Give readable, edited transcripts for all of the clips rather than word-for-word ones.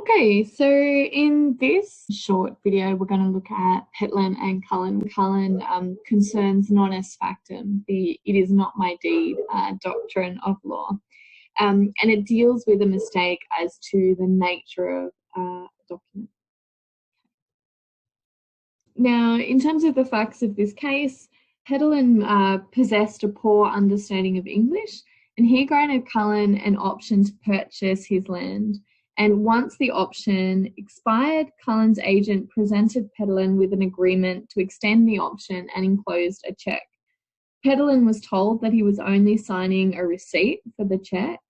Okay, so in this short video, we're going to look at Petelin and Cullen. Cullen concerns non est factum, the "it is not my deed" doctrine of law, and it deals with a mistake as to the nature of a document. Now, in terms of the facts of this case, Petelin possessed a poor understanding of English, and he granted Cullen an option to purchase his land. And once the option expired, Cullen's agent presented Petelin with an agreement to extend the option and enclosed a cheque. Petelin was told that he was only signing a receipt for the cheque.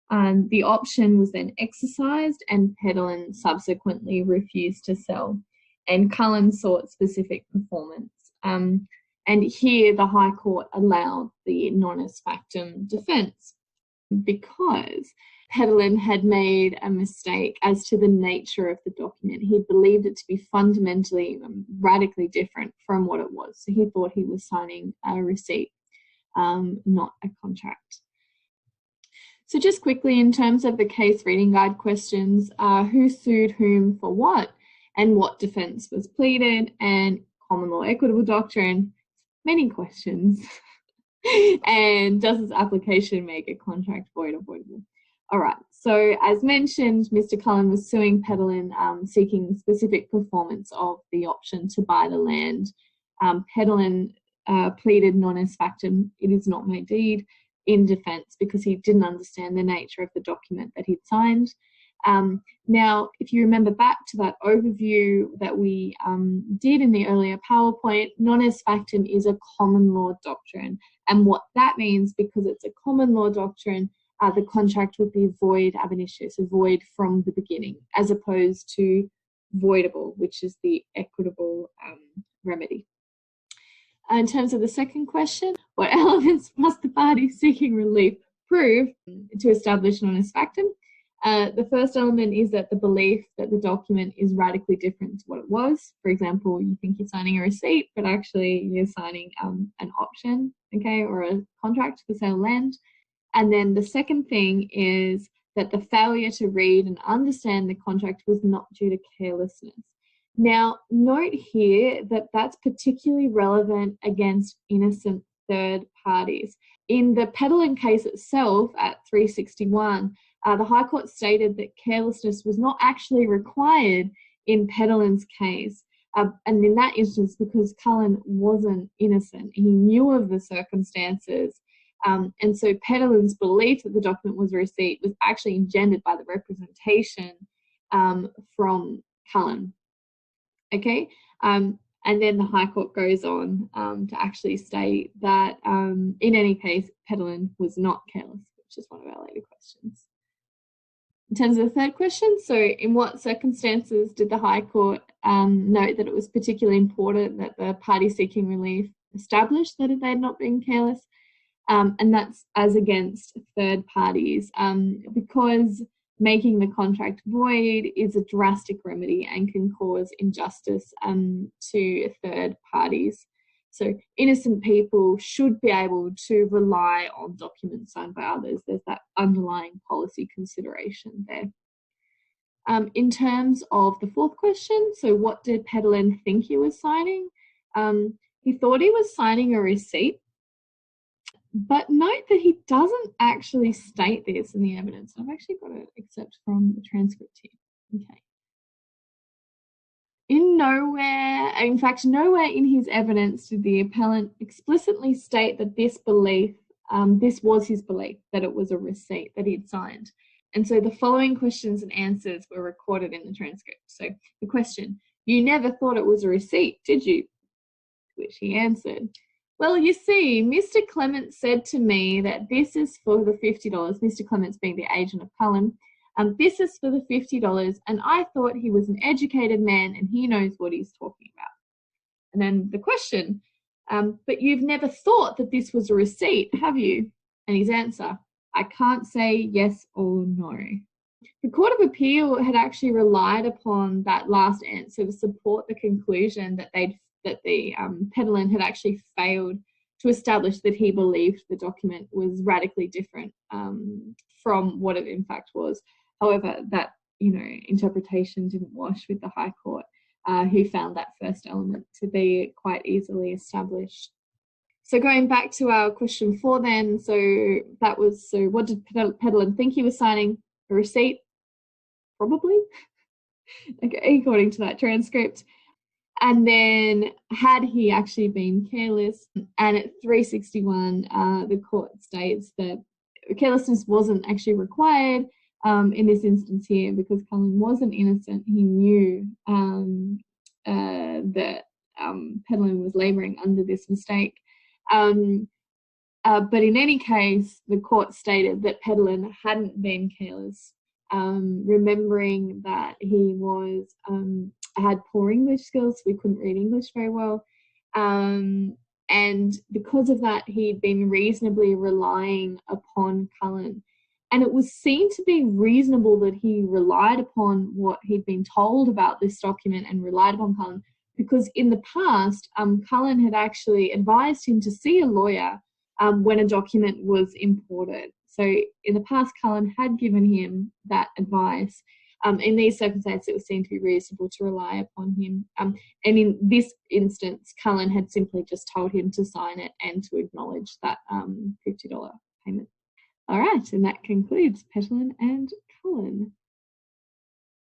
The option was then exercised, and Petelin subsequently refused to sell. And Cullen sought specific performance. And here the High Court allowed the non est factum defence because Petelin had made a mistake as to the nature of the document. He believed it to be fundamentally, radically different from what it was. So he thought he was signing a receipt, not a contract. So just quickly, in terms of the case reading guide questions, who sued whom for what, and what defence was pleaded, and common law equitable doctrine, many questions. And does this application make a contract void or voidable? All right, so as mentioned, Mr. Cullen was suing Petelin, seeking specific performance of the option to buy the land. Petelin pleaded non est factum, "it is not my deed," in defence because he didn't understand the nature of the document that he'd signed. Now, if you remember back to that overview that we did in the earlier PowerPoint, non est factum is a common law doctrine. And what that means, because it's a common law doctrine, the contract would be void ab initio, so void from the beginning, as opposed to voidable, which is the equitable remedy. In terms of the second question, what elements must the party seeking relief prove to establish non est factum? The first element is that the belief that the document is radically different to what it was. For example, you think you're signing a receipt, but actually you're signing an option, okay, or a contract for sale of land. And then the second thing is that the failure to read and understand the contract was not due to carelessness. Now, note here that that's particularly relevant against innocent third parties. In the Petelin case itself at 361, the High Court stated that carelessness was not actually required in Petelin's case. And in that instance, because Cullen wasn't innocent, he knew of the circumstances. And so Petelin's belief that the document was a receipt was actually engendered by the representation from Cullen. Okay, and then the High Court goes on to actually state that in any case, Petelin was not careless, which is one of our later questions. In terms of the third question, so in what circumstances did the High Court note that it was particularly important that the party seeking relief establish that they had not been careless? And that's as against third parties, because making the contract void is a drastic remedy and can cause injustice to third parties. So innocent people should be able to rely on documents signed by others. There's that underlying policy consideration there. In terms of the fourth question, so what did Petelin think he was signing? He thought he was signing a receipt, but note that he doesn't actually state this in the evidence. I've actually got an excerpt from the transcript here. Okay. In fact, nowhere in his evidence did the appellant explicitly state that this was his belief, that it was a receipt that he'd signed. And so the following questions and answers were recorded in the transcript. So the question, "You never thought it was a receipt, did you?" To which he answered, "Well, you see, Mr. Clement said to me that this is for the $50, Mr. Clements being the agent of Cullen, this is for the $50, and I thought he was an educated man and he knows what he's talking about." And then the question, "But you've never thought that this was a receipt, have you?" And his answer, "I can't say yes or no." The Court of Appeal had actually relied upon that last answer to support the conclusion that Petelin had actually failed to establish that he believed the document was radically different from what it in fact was. However, that interpretation didn't wash with the High Court, who found that first element to be quite easily established. So going back to our question 4 then, so what did Petelin think he was signing? A receipt? Probably, okay, according to that transcript. And then had he actually been careless? And at 361, the court states that carelessness wasn't actually required in this instance here, because Cullen wasn't innocent. He knew that Petelin was labouring under this mistake. But in any case, the court stated that Petelin hadn't been careless, remembering that he had poor English skills, so he couldn't read English very well. And because of that, he'd been reasonably relying upon Cullen. And it was seen to be reasonable that he relied upon what he'd been told about this document and relied upon Cullen, because in the past, Cullen had actually advised him to see a lawyer when a document was imported. So in the past, Cullen had given him that advice. In these circumstances, it was seen to be reasonable to rely upon him. And in this instance, Cullen had simply just told him to sign it and to acknowledge that $50 payment. All right, and that concludes Petelin and Cullen.